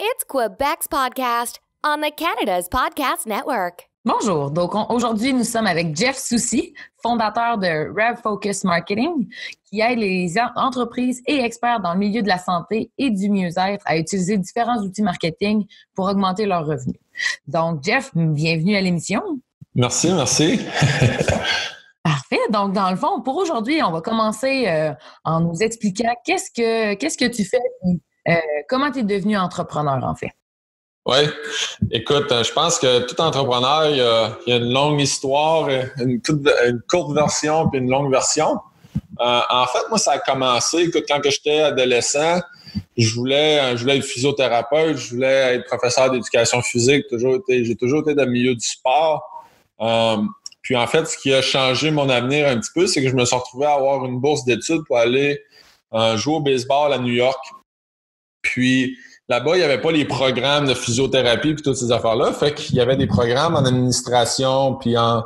It's Quebec's podcast on the Canada's Podcast Network. Bonjour, donc aujourd'hui nous sommes avec Jeff Soucy, fondateur de Rev Focus Marketing, qui aide les entreprises et experts dans le milieu de la santé et du mieux-être à utiliser différents outils marketing pour augmenter leurs revenus. Donc Jeff, bienvenue à l'émission. Merci. Parfait. Donc, dans le fond, pour aujourd'hui, on va commencer en nous expliquant qu'est-ce que tu fais et comment tu es devenu entrepreneur, en fait. Oui. Écoute, je pense que tout entrepreneur, il y a une longue histoire, une courte version puis une longue version. En fait, moi, ça a commencé, écoute, quand j'étais adolescent, je voulais être physiothérapeute, je voulais être professeur d'éducation physique. J'ai toujours été dans le milieu du sport. Puis en fait, ce qui a changé mon avenir un petit peu, c'est que je me suis retrouvé à avoir une bourse d'études pour aller jouer au baseball à New York. Puis là-bas, il n'y avait pas les programmes de physiothérapie et toutes ces affaires-là. Fait qu'il y avait des programmes en administration puis en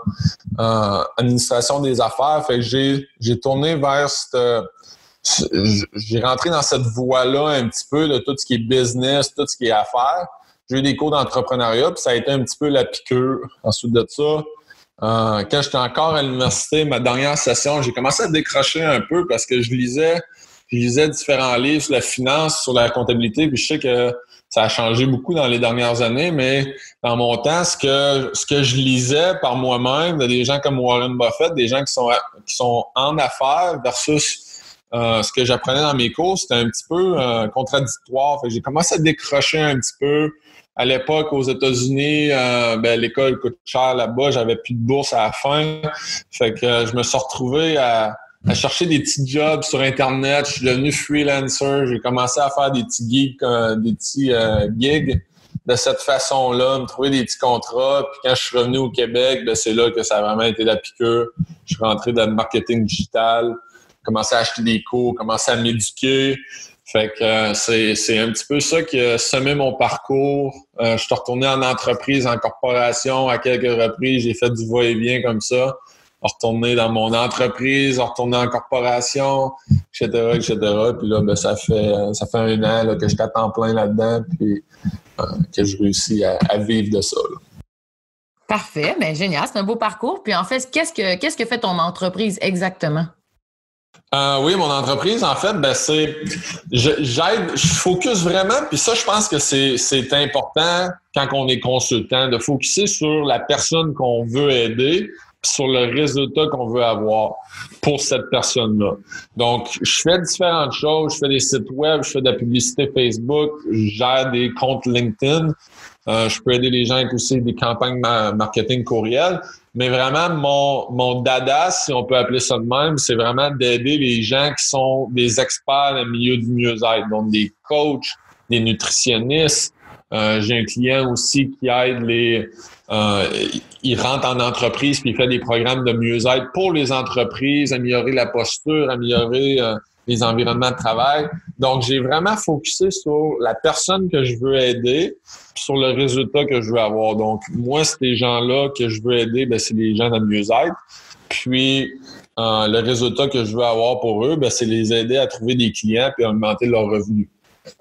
administration des affaires. Fait que j'ai tourné vers j'ai rentré dans cette voie-là un petit peu de tout ce qui est business, tout ce qui est affaires. J'ai eu des cours d'entrepreneuriat puis ça a été un petit peu la piqûre. Ensuite de ça, quand j'étais encore à l'université, ma dernière session, j'ai commencé à décrocher un peu parce que je lisais différents livres sur la finance, sur la comptabilité, puis je sais que ça a changé beaucoup dans les dernières années, mais dans mon temps, ce que je lisais par moi-même, de des gens comme Warren Buffett, des gens qui sont en affaires versus ce que j'apprenais dans mes cours, c'était un petit peu contradictoire. Fait que j'ai commencé à décrocher un petit peu. À l'époque, aux États-Unis, l'école coûte cher là-bas. J'avais plus de bourse à la fin. Fait que je me suis retrouvé à chercher des petits jobs sur Internet. Je suis devenu freelancer. J'ai commencé à faire des petits gigs de cette façon-là, me trouver des petits contrats. Puis quand je suis revenu au Québec, c'est là que ça a vraiment été la piqûre. Je suis rentré dans le marketing digital, commencé à acheter des cours, commencé à m'éduquer. Fait que c'est un petit peu ça qui a semé mon parcours. Je suis retourné en entreprise, en corporation à quelques reprises. J'ai fait du va-et-vient comme ça. Retourner dans mon entreprise, retourner en corporation, etc. Puis là, ça fait 1 an là, que je suis à temps plein là-dedans puis que je réussis à vivre de ça. Là. Parfait, bien génial, c'est un beau parcours. Puis en fait, qu'est-ce que fait ton entreprise exactement? Oui, mon entreprise, en fait, je focus vraiment, puis ça, je pense que c'est important quand on est consultant, de focuser sur la personne qu'on veut aider, puis sur le résultat qu'on veut avoir pour cette personne-là. Donc, je fais différentes choses, je fais des sites web, je fais de la publicité Facebook, je gère des comptes LinkedIn. Je peux aider les gens avec aussi des campagnes marketing courriel. Mais vraiment, mon dada, si on peut appeler ça de même, c'est vraiment d'aider les gens qui sont des experts dans le milieu du mieux-être. Donc, des coachs, des nutritionnistes. J'ai un client aussi qui aide il rentre en entreprise puis il fait des programmes de mieux-être pour les entreprises, améliorer la posture, améliorer les environnements de travail. Donc, j'ai vraiment focusé sur la personne que je veux aider sur le résultat que je veux avoir. Donc, moi, ces gens-là que je veux aider, c'est les gens dans le mieux-être. Puis, le résultat que je veux avoir pour eux, c'est les aider à trouver des clients puis à augmenter leurs revenus.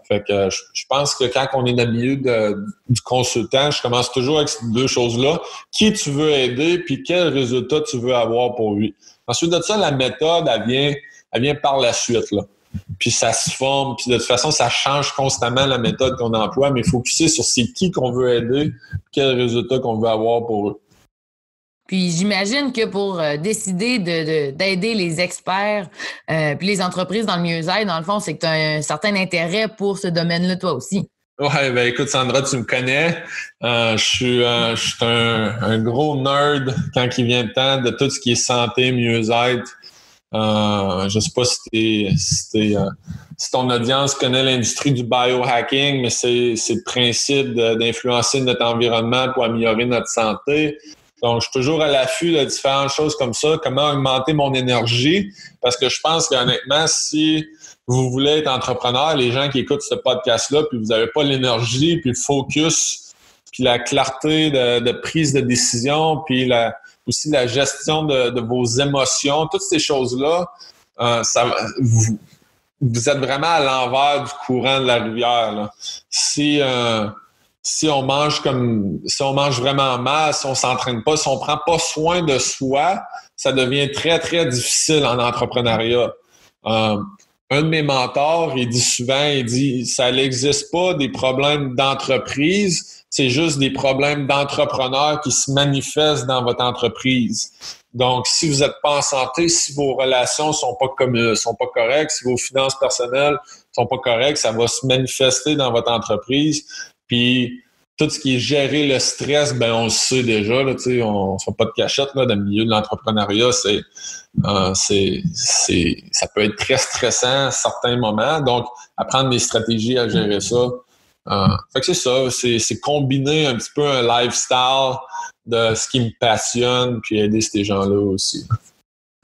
Fait que je pense que quand on est dans le milieu du consultant, je commence toujours avec ces deux choses-là. Qui tu veux aider puis quel résultat tu veux avoir pour lui. Ensuite de ça, la méthode, elle vient par la suite, là. Puis ça se forme, puis de toute façon, ça change constamment la méthode qu'on emploie, mais focuser sur c'est qui qu'on veut aider, quel résultat qu'on veut avoir pour eux. Puis j'imagine que pour décider d'aider les experts puis les entreprises dans le mieux-être, dans le fond, c'est que tu as un certain intérêt pour ce domaine-là, toi aussi. Ouais, écoute, Sandra, tu me connais. Je suis un gros nerd quand il vient le temps de tout ce qui est santé, mieux-être. Je sais pas si ton audience connaît l'industrie du biohacking, mais c'est le principe d'influencer notre environnement pour améliorer notre santé. Donc, je suis toujours à l'affût de différentes choses comme ça, comment augmenter mon énergie, parce que je pense qu'honnêtement, si vous voulez être entrepreneur, les gens qui écoutent ce podcast-là, puis vous n'avez pas l'énergie, puis le focus, puis la clarté de prise de décision, puis aussi la gestion de vos émotions, toutes ces choses-là, vous êtes vraiment à l'envers du courant de la rivière, là. Si on mange vraiment mal, si on s'entraîne pas, si on prend pas soin de soi, ça devient très, très difficile en entrepreneuriat. Un de mes mentors, il dit, ça n'existe pas des problèmes d'entreprise, c'est juste des problèmes d'entrepreneurs qui se manifestent dans votre entreprise. Donc, si vous n'êtes pas en santé, si vos relations sont pas correctes, si vos finances personnelles sont pas correctes, ça va se manifester dans votre entreprise. Puis, tout ce qui est gérer le stress, ben on le sait déjà, là, tu sais, on ne fait pas de cachette, là, dans le milieu de l'entrepreneuriat, ça peut être très stressant à certains moments. Donc, apprendre des stratégies à gérer ça. Fait que c'est ça, c'est combiner un petit peu un lifestyle de ce qui me passionne, puis aider ces gens-là aussi.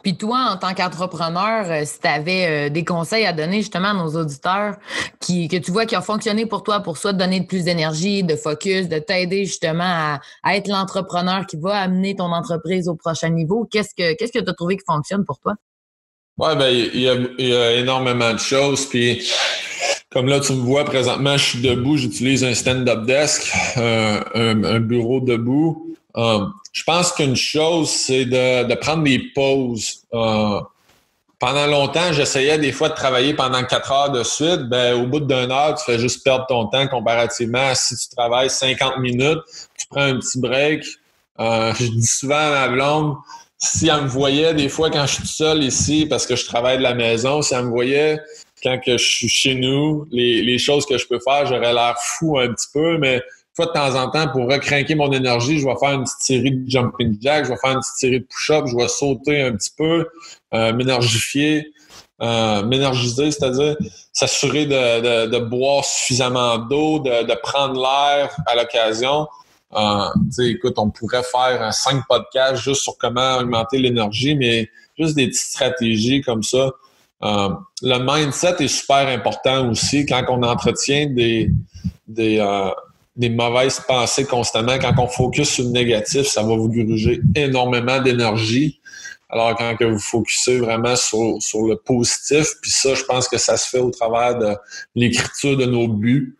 Puis toi, en tant qu'entrepreneur, si tu avais des conseils à donner justement à nos auditeurs que tu vois qui ont fonctionné pour toi, pour soit te donner plus d'énergie, de focus, de t'aider justement à être l'entrepreneur qui va amener ton entreprise au prochain niveau, qu'est-ce que tu as trouvé qui fonctionne pour toi? Ouais, ben il y a énormément de choses. Puis comme là, tu me vois présentement, je suis debout, j'utilise un stand-up desk, un bureau debout. Je pense qu'une chose, c'est de prendre des pauses. Pendant longtemps, j'essayais des fois de travailler pendant 4 heures de suite. Ben, au bout d'1 heure, tu fais juste perdre ton temps comparativement à si tu travailles 50 minutes, tu prends un petit break. Je dis souvent à ma blonde, si elle me voyait des fois quand je suis tout seul ici, parce que je travaille de la maison, si elle me voyait quand que je suis chez nous, les choses que je peux faire, j'aurais l'air fou un petit peu, mais de temps en temps, pour recrinquer mon énergie, je vais faire une petite série de jumping jack, je vais faire une petite série de push-up, je vais sauter un petit peu, m'énergiser, c'est-à-dire s'assurer de boire suffisamment d'eau, de prendre l'air à l'occasion. Écoute, on pourrait faire 5 podcasts juste sur comment augmenter l'énergie, mais juste des petites stratégies comme ça. Le mindset est super important aussi quand on entretient des mauvaises pensées constamment. Quand on focus sur le négatif, ça va vous gruger énormément d'énergie. Alors, quand que vous focussez vraiment sur le positif, puis ça, je pense que ça se fait au travers de l'écriture de nos buts,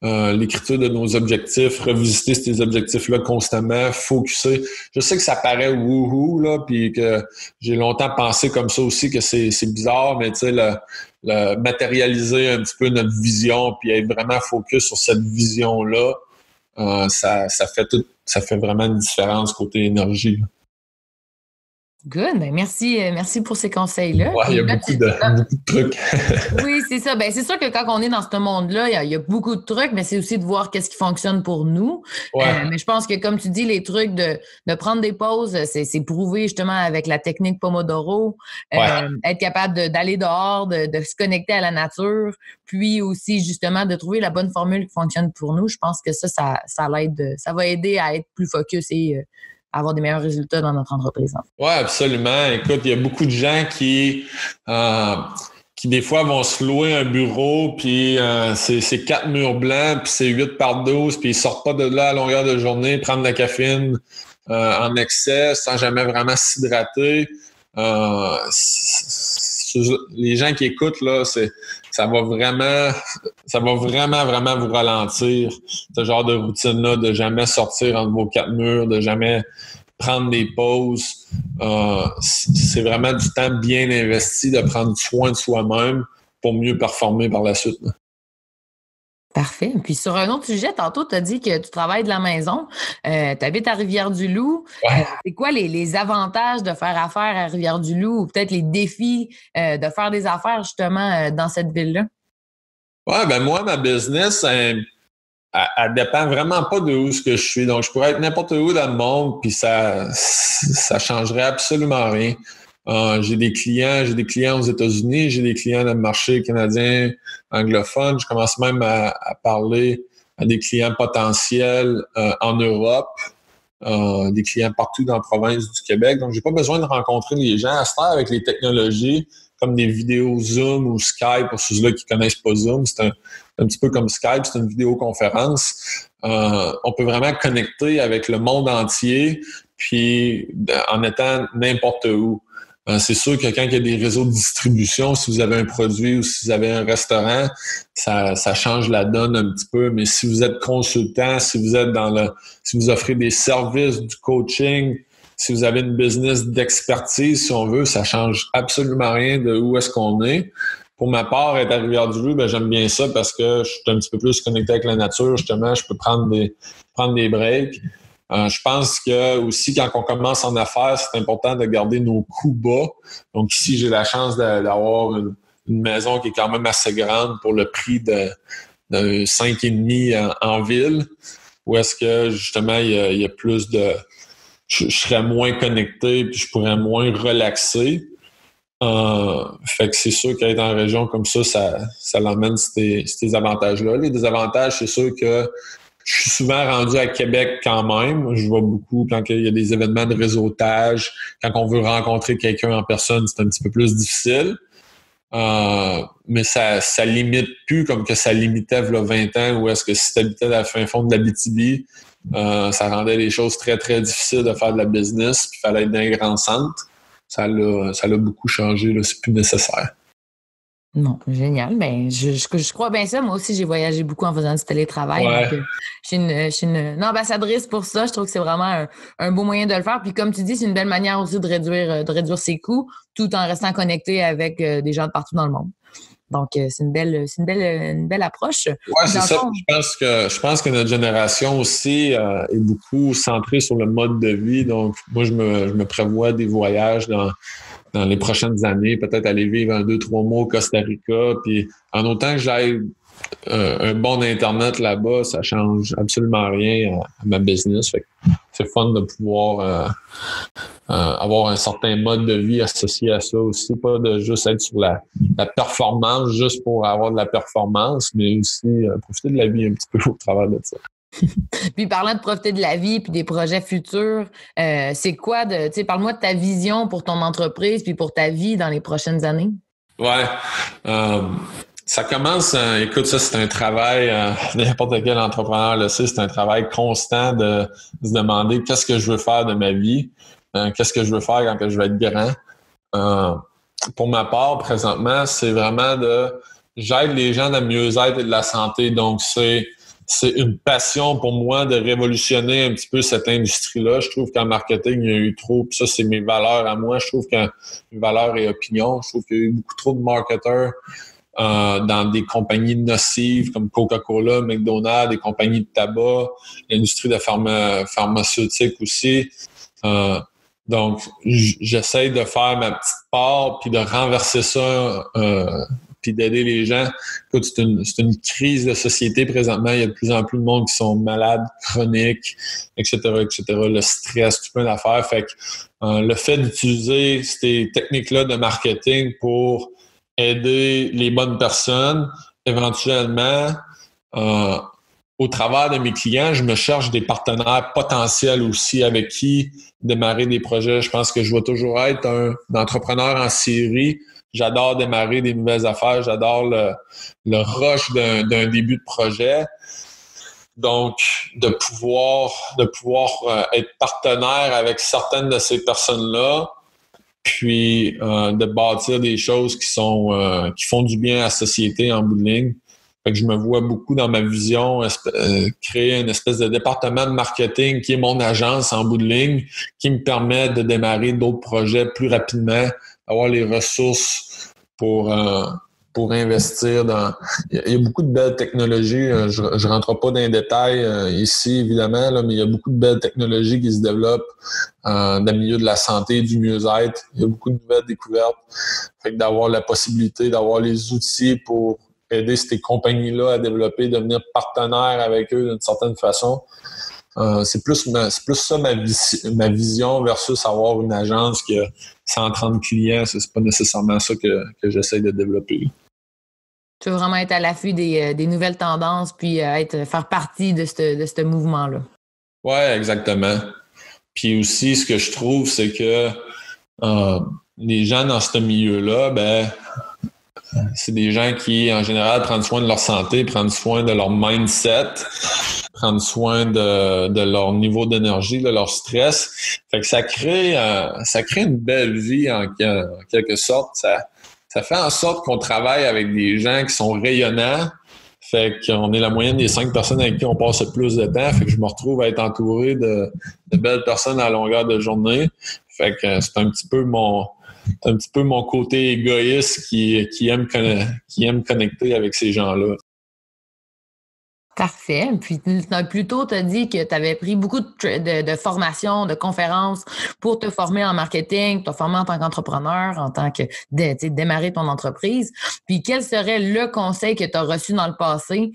l'écriture de nos objectifs, revisiter ces objectifs-là constamment, focuser. Je sais que ça paraît wouhou, là, puis que j'ai longtemps pensé comme ça aussi, que c'est bizarre, mais tu sais, le matérialiser un petit peu notre vision, puis être vraiment focus sur cette vision-là, ça fait vraiment une différence côté énergie, là. Good. Ben merci pour ces conseils-là. Ouais, il y a beaucoup de trucs. Oui, c'est ça. Ben, c'est sûr que quand on est dans ce monde-là, il y a beaucoup de trucs, mais c'est aussi de voir qu'est-ce qui fonctionne pour nous. Ouais. Mais je pense que, comme tu dis, les trucs de prendre des pauses, c'est prouvé justement avec la technique Pomodoro. Être capable d'aller dehors, de se connecter à la nature, puis aussi justement de trouver la bonne formule qui fonctionne pour nous. Je pense que ça l'aide, ça va aider à être plus focus et avoir des meilleurs résultats dans notre entreprise. Oui, absolument. Écoute, il y a beaucoup de gens qui des fois vont se louer un bureau, puis c'est 4 murs blancs, puis c'est 8 par 12, puis ils sortent pas de là à longueur de journée, prendre de la caféine en excès sans jamais vraiment s'hydrater. Les gens qui écoutent, là, ça va vraiment vous ralentir, ce genre de routine-là, de jamais sortir entre vos 4 murs, de jamais prendre des pauses. C'est vraiment du temps bien investi de prendre soin de soi-même pour mieux performer par la suite, là. Parfait. Puis sur un autre sujet, tantôt, tu as dit que tu travailles de la maison. Tu habites à Rivière-du-Loup. Ouais. C'est quoi les avantages de faire affaire à Rivière-du-Loup ou peut-être les défis de faire des affaires justement dans cette ville-là? Ouais, ben moi, ma business, elle dépend vraiment pas de où ce que je suis. Donc, je pourrais être n'importe où dans le monde, puis ça changerait absolument rien. J'ai des clients aux États-Unis, j'ai des clients dans le marché canadien anglophone. Je commence même à parler à des clients potentiels en Europe, des clients partout dans la province du Québec. Donc, j'ai pas besoin de rencontrer les gens. À ce temps, avec les technologies, comme des vidéos Zoom ou Skype, pour ceux-là qui connaissent pas Zoom, c'est un petit peu comme Skype, c'est une vidéoconférence. On peut vraiment connecter avec le monde entier, puis en étant n'importe où. C'est sûr que quand il y a des réseaux de distribution, si vous avez un produit ou si vous avez un restaurant, ça change la donne un petit peu. Mais si vous êtes consultant, si vous êtes si vous offrez des services, du coaching, si vous avez une business d'expertise, si on veut, ça change absolument rien de où est-ce qu'on est. Pour ma part, être à Rivière-du-Loup, j'aime bien ça parce que je suis un petit peu plus connecté avec la nature. Justement, je peux prendre des breaks. Je pense que aussi, quand on commence en affaires, c'est important de garder nos coûts bas. Donc ici, j'ai la chance d'avoir une maison qui est quand même assez grande pour le prix de 5,5 en ville, où est-ce que justement, il y a plus de... Je serais moins connecté puis je pourrais moins relaxer. Fait que c'est sûr qu'être en région comme ça l'emmène ces avantages-là. Les désavantages, c'est sûr que je suis souvent rendu à Québec quand même. Je vois beaucoup quand il y a des événements de réseautage. Quand on veut rencontrer quelqu'un en personne, c'est un petit peu plus difficile. Mais ça limite plus comme que ça limitait il y a 20 ans où est-ce que si tu habitais à la fin fond de l'Abitibi, ça rendait les choses très, très difficiles de faire de la business. Puis il fallait être dans un grand centre. Ça l'a beaucoup changé. Là, c'est plus nécessaire. Non, génial. Ben, je crois bien ça. Moi aussi, j'ai voyagé beaucoup en faisant du télétravail. Ouais. Donc, je suis une ambassadrice pour ça. Je trouve que c'est vraiment un beau moyen de le faire. Puis comme tu dis, c'est une belle manière aussi de réduire ses coûts tout en restant connecté avec des gens de partout dans le monde. Donc, c'est une belle approche. Oui, c'est ça. Je pense que notre génération aussi est beaucoup centrée sur le mode de vie. Donc, moi, je me prévois des voyages dans les prochaines années, peut-être aller vivre 2-3 mois au Costa Rica. Puis, en autant que j'aille un bon Internet là-bas, ça change absolument rien à ma business. Fait que c'est fun de pouvoir avoir un certain mode de vie associé à ça aussi. Pas de juste être sur la performance, juste pour avoir de la performance, mais aussi profiter de la vie un petit peu au travers de ça. Puis parlant de profiter de la vie puis des projets futurs, c'est quoi parle-moi de ta vision pour ton entreprise puis pour ta vie dans les prochaines années? Ouais. Ça commence, écoute, ça c'est un travail, n'importe quel entrepreneur le sait, c'est un travail constant de se demander qu'est-ce que je veux faire de ma vie, qu'est-ce que je veux faire quand je vais être grand. Pour ma part, présentement, c'est vraiment j'aide les gens dans le mieux-être et de la santé, donc c'est une passion pour moi de révolutionner un petit peu cette industrie-là. Je trouve qu'en marketing, il y a eu trop, puis ça, c'est mes valeurs à moi. Je trouve que mes valeurs et opinions, je trouve qu'il y a eu beaucoup trop de marketeurs dans des compagnies nocives comme Coca-Cola, McDonald's, des compagnies de tabac, l'industrie de pharmaceutique aussi. Donc, j'essaie de faire ma petite part puis de renverser ça puis d'aider les gens. Écoute, c'est une crise de société présentement. Il y a de plus en plus de monde qui sont malades, chroniques, etc., etc. Le stress, tout plein d'affaires. Fait que le fait d'utiliser ces techniques-là de marketing pour aider les bonnes personnes, éventuellement, au travers de mes clients, je me cherche des partenaires potentiels aussi avec qui démarrer des projets. Je pense que je vais toujours être un entrepreneur en série. J'adore démarrer des nouvelles affaires. J'adore le rush d'un début de projet. Donc, de pouvoir être partenaire avec certaines de ces personnes-là, puis de bâtir des choses qui font du bien à la société en bout de ligne. Fait que je me vois beaucoup dans ma vision créer une espèce de département de marketing qui est mon agence en bout de ligne, qui me permet de démarrer d'autres projets plus rapidement, avoir les ressources pour investir dans... Il y a beaucoup de belles technologies. Je rentre pas dans les détails ici, évidemment, là, mais il y a beaucoup de belles technologies qui se développent dans le milieu de la santé et du mieux-être. Il y a beaucoup de nouvelles découvertes. Fait que d'avoir la possibilité, d'avoir les outils pour aider ces compagnies-là à développer, devenir partenaire avec eux d'une certaine façon. C'est plus ça ma vision versus avoir une agence qui a 130 clients. C'est pas nécessairement ça que j'essaie de développer. Tu veux vraiment être à l'affût des nouvelles tendances puis faire partie de ce mouvement-là. Oui, exactement. Puis aussi, ce que je trouve, c'est que les gens dans ce milieu-là, C'est des gens qui, en général, prennent soin de leur santé, prennent soin de leur mindset, prennent soin de leur niveau d'énergie, de leur stress. Fait que ça crée une belle vie en quelque sorte. Ça fait en sorte qu'on travaille avec des gens qui sont rayonnants. Fait qu'on est la moyenne des 5 personnes avec qui on passe le plus de temps. Fait que je me retrouve à être entouré de belles personnes à longueur de journée. Fait que c'est un petit peu mon côté égoïste qui aime connecter avec ces gens-là. Parfait. Puis plus tôt, tu as dit que tu avais pris beaucoup de formations, de conférences pour te former en marketing, te former en tant qu'entrepreneur, en tant que démarrer ton entreprise. Puis quel serait le conseil que tu as reçu dans le passé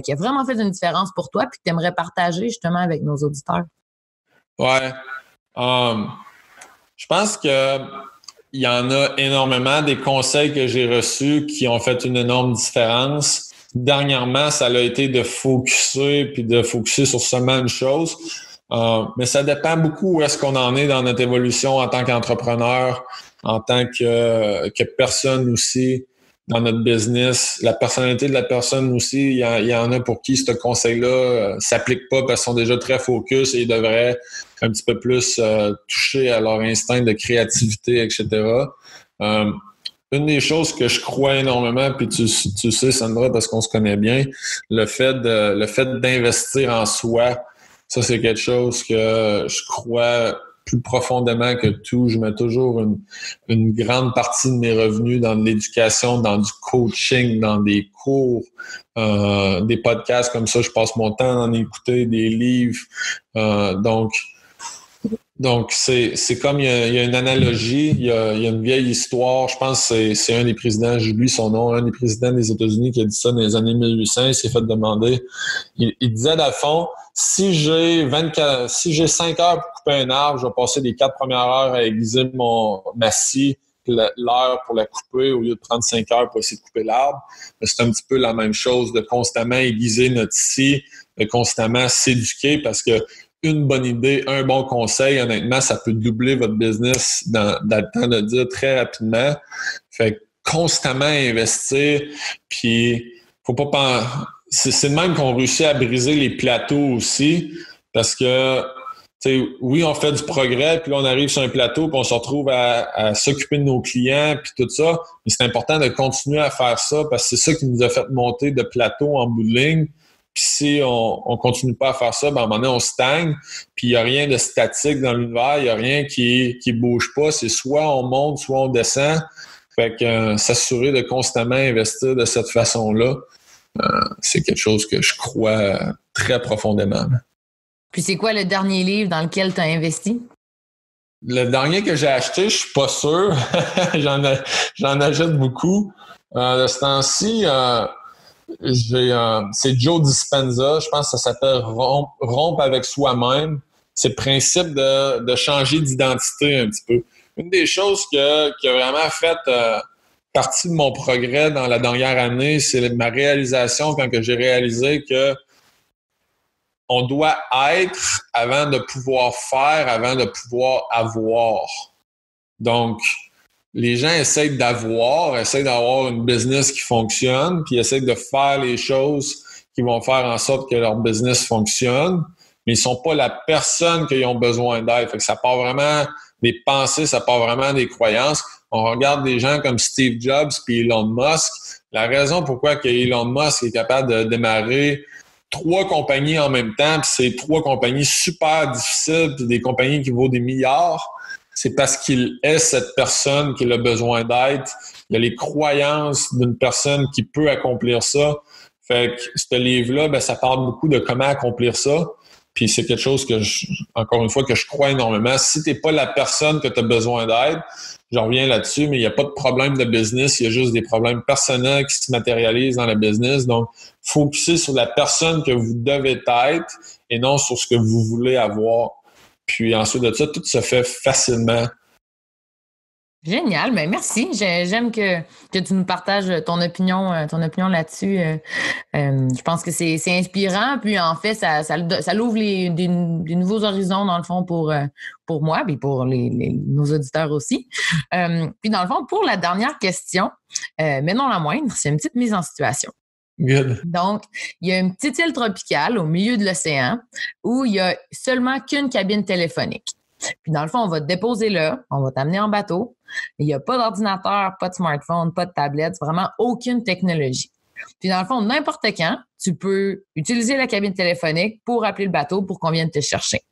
qui a vraiment fait une différence pour toi puis que tu aimerais partager justement avec nos auditeurs? Ouais. Je pense que il y en a énormément des conseils que j'ai reçus qui ont fait une énorme différence. Dernièrement, ça a été de focuser sur seulement une chose. Mais ça dépend beaucoup où est-ce qu'on en est dans notre évolution en tant qu'entrepreneur, en tant que personne aussi dans notre business. La personnalité de la personne aussi, il y en a pour qui ce conseil-là s'applique pas parce qu'ils sont déjà très focus et ils devraient un petit peu plus toucher à leur instinct de créativité, etc. Une des choses que je crois énormément, puis tu sais, Sandra, parce qu'on se connaît bien, le fait d'investir en soi, ça, c'est quelque chose que je crois plus profondément que tout. Je mets toujours une grande partie de mes revenus dans de l'éducation, dans du coaching, dans des cours, des podcasts comme ça. Je passe mon temps à en écouter, des livres. Donc, c'est comme il y a une analogie, il y a une vieille histoire. Je pense que c'est un des présidents, j'oublie son nom, un des présidents des États-Unis qui a dit ça dans les années 1800. Il s'est fait demander. Il disait, dans le fond, si j'ai 5 heures pour couper un arbre, je vais passer les 4 premières heures à aiguiser ma scie, l'heure pour la couper au lieu de prendre 5 heures pour essayer de couper l'arbre. Mais c'est un petit peu la même chose, de constamment aiguiser notre scie, de constamment s'éduquer parce que une bonne idée, un bon conseil, honnêtement, ça peut doubler votre business dans le temps de dire très rapidement. Fait que constamment investir, puis faut pas penser. C'est de même qu'on réussit à briser les plateaux aussi, parce que oui, on fait du progrès, puis là, on arrive sur un plateau, puis on se retrouve à s'occuper de nos clients, puis tout ça. Mais c'est important de continuer à faire ça, parce que c'est ça qui nous a fait monter de plateau en bout de ligne. Puis si on continue pas à faire ça, ben à un moment donné, on stagne. Puis il n'y a rien de statique dans l'univers, il n'y a rien qui bouge pas. C'est soit on monte, soit on descend. Fait que s'assurer de constamment investir de cette façon-là, c'est quelque chose que je crois très profondément. Puis c'est quoi le dernier livre dans lequel tu as investi? Le dernier que j'ai acheté, je suis pas sûr. J'en achète beaucoup. De ce temps-ci, c'est Joe Dispenza, je pense que ça s'appelle Rompre avec soi-même. C'est le principe de changer d'identité un petit peu. Une des choses qui a vraiment fait partie de mon progrès dans la dernière année, c'est ma réalisation quand que j'ai réalisé que on doit être avant de pouvoir faire, avant de pouvoir avoir. Donc, les gens essayent d'avoir une business qui fonctionne, puis essayent de faire les choses qui vont faire en sorte que leur business fonctionne, mais ils sont pas la personne qu'ils ont besoin d'être. Fait que ça part vraiment des pensées, ça part vraiment des croyances. On regarde des gens comme Steve Jobs puis Elon Musk. La raison pourquoi que Elon Musk est capable de démarrer 3 compagnies en même temps, puis c'est 3 compagnies super difficiles, puis des compagnies qui vaut des milliards, c'est parce qu'il est cette personne qu'il a besoin d'être. Il y a les croyances d'une personne qui peut accomplir ça. Fait que ce livre-là, ben, ça parle beaucoup de comment accomplir ça. Puis c'est quelque chose que, encore une fois, que je crois énormément. Si tu n'es pas la personne que tu as besoin d'être, je reviens là-dessus, mais il n'y a pas de problème de business. Il y a juste des problèmes personnels qui se matérialisent dans le business. Donc, focussez sur la personne que vous devez être et non sur ce que vous voulez avoir. Puis ensuite de ça, tout se fait facilement. Génial, ben merci. J'aime que tu nous partages ton opinion là-dessus. Je pense que c'est inspirant. Puis en fait, ça l'ouvre des nouveaux horizons dans le fond pour moi, puis pour nos auditeurs aussi. Puis dans le fond, pour la dernière question, mais non la moindre, c'est une petite mise en situation. Good. Donc, il y a une petite île tropicale au milieu de l'océan où il y a seulement qu'une cabine téléphonique. Puis dans le fond, on va te déposer là, on va t'amener en bateau. Il n'y a pas d'ordinateur, pas de smartphone, pas de tablette, vraiment aucune technologie. Puis dans le fond, n'importe quand, tu peux utiliser la cabine téléphonique pour appeler le bateau pour qu'on vienne te chercher.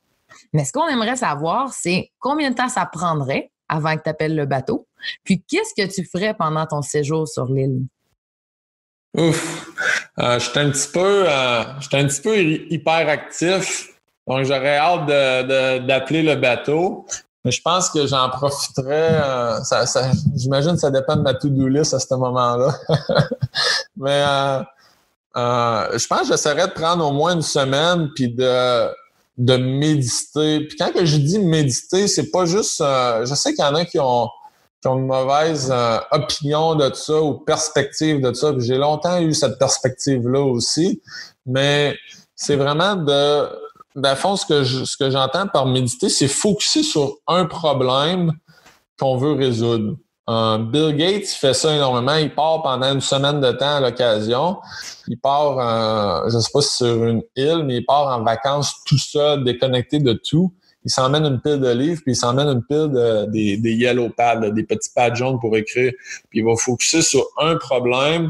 Mais ce qu'on aimerait savoir, c'est combien de temps ça prendrait avant que tu appelles le bateau. Puis qu'est-ce que tu ferais pendant ton séjour sur l'île? Ouf! J'étais un petit peu hyperactif. Donc, j'aurais hâte d'appeler le bateau. Mais je pense que j'en profiterais. J'imagine que ça dépend de ma to-do list à ce moment-là. Mais je pense que j'essaierais de prendre au moins une semaine puis de méditer. Puis quand que je dis méditer, c'est pas juste... je sais qu'il y en a qui ont une mauvaise opinion de ça ou perspective de ça. Puis j'ai longtemps eu cette perspective-là aussi. Mais c'est vraiment dans fond, ce que j'entends par méditer, c'est focuser sur un problème qu'on veut résoudre. Bill Gates fait ça énormément. Il part pendant une semaine de temps à l'occasion. Il part, je ne sais pas si sur une île, mais il part en vacances tout seul, déconnecté de tout. Il s'emmène une pile de livres, puis il s'emmène une pile des yellow pads, des petits pads jaunes pour écrire. Puis il va focuser sur un problème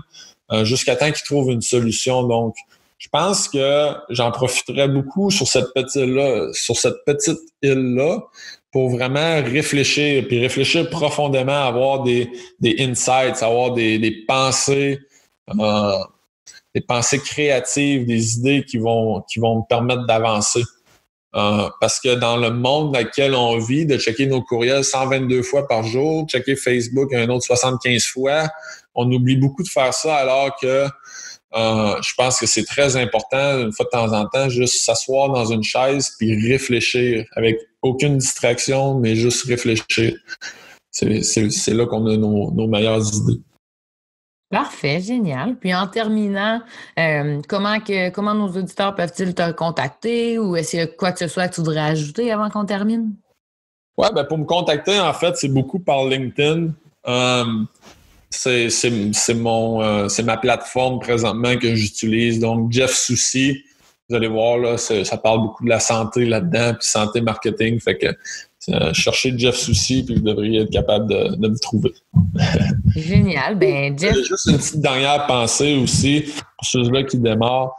jusqu'à temps qu'il trouve une solution. Donc, je pense que j'en profiterais beaucoup sur cette petite île-là pour vraiment réfléchir, puis réfléchir profondément, avoir des insights, avoir des pensées créatives, des idées qui vont me permettre d'avancer. Parce que dans le monde dans lequel on vit, de checker nos courriels 122 fois par jour, checker Facebook un autre 75 fois, on oublie beaucoup de faire ça alors que je pense que c'est très important, une fois de temps en temps, juste s'asseoir dans une chaise puis réfléchir avec aucune distraction, mais juste réfléchir. C'est là qu'on a nos meilleures idées. Parfait, génial. Puis en terminant, comment nos auditeurs peuvent-ils te contacter ou est-ce qu'il y a quoi que ce soit que tu voudrais ajouter avant qu'on termine? Ouais, ben pour me contacter, en fait, c'est beaucoup par LinkedIn. C'est ma plateforme présentement que j'utilise. Donc, Jeff Soucy, vous allez voir, là, ça parle beaucoup de la santé là-dedans, puis santé marketing. Fait que cherchez Jeff Soucy, puis vous devriez être capable de me trouver. Génial. Ben, Jeff. J'ai juste une petite dernière pensée aussi, pour ceux-là qui démarrent.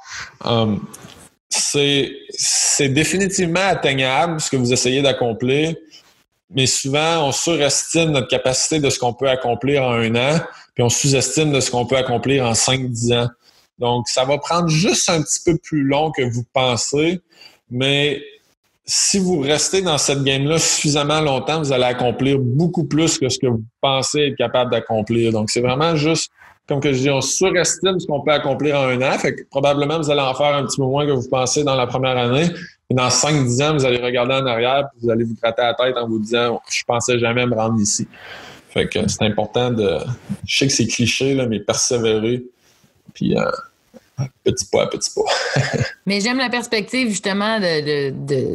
C'est définitivement atteignable ce que vous essayez d'accomplir. Mais souvent, on surestime notre capacité de ce qu'on peut accomplir en 1 an, puis on sous-estime de ce qu'on peut accomplir en 5-10 ans. Donc, ça va prendre juste un petit peu plus long que vous pensez, mais si vous restez dans cette game-là suffisamment longtemps, vous allez accomplir beaucoup plus que ce que vous pensez être capable d'accomplir. Donc, c'est vraiment juste, comme que je dis, on surestime ce qu'on peut accomplir en 1 an, fait que probablement, vous allez en faire un petit peu moins que vous pensez dans la première année. Et dans 5-10 ans, vous allez regarder en arrière et vous allez vous gratter la tête en vous disant « Je pensais jamais me rendre ici ». Fait que c'est important je sais que c'est cliché, là, mais persévérer. Puis petit pas à petit pas. Mais j'aime la perspective, justement,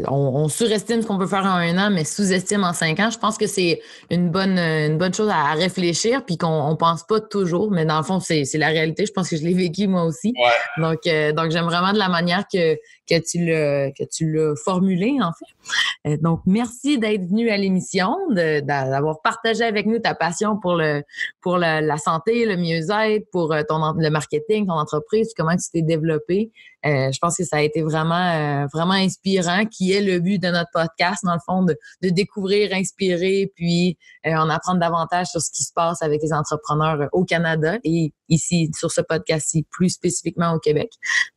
on surestime ce qu'on peut faire en 1 an, mais sous-estime en 5 ans. Je pense que c'est une bonne chose à réfléchir, puis qu'on pense pas toujours, mais dans le fond, c'est la réalité. Je pense que je l'ai vécu moi aussi. Ouais. Donc j'aime vraiment de la manière que tu l'as formulé, en fait. Donc, merci d'être venu à l'émission, d'avoir partagé avec nous ta passion pour la santé, le mieux-être, pour le marketing, ton entreprise, comment tu t'es développé. Je pense que ça a été vraiment inspirant, qui est le but de notre podcast, dans le fond, de découvrir, inspirer, puis en apprendre davantage sur ce qui se passe avec les entrepreneurs au Canada et ici, sur ce podcast-ci, plus spécifiquement au Québec.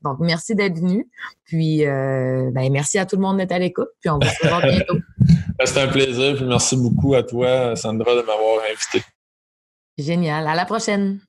Donc, merci d'être venu. Puis, merci à tout le monde d'être à l'écoute. Puis, on va se revoir bientôt. C'était un plaisir. Puis merci beaucoup à toi, Sandra, de m'avoir invité. Génial. À la prochaine.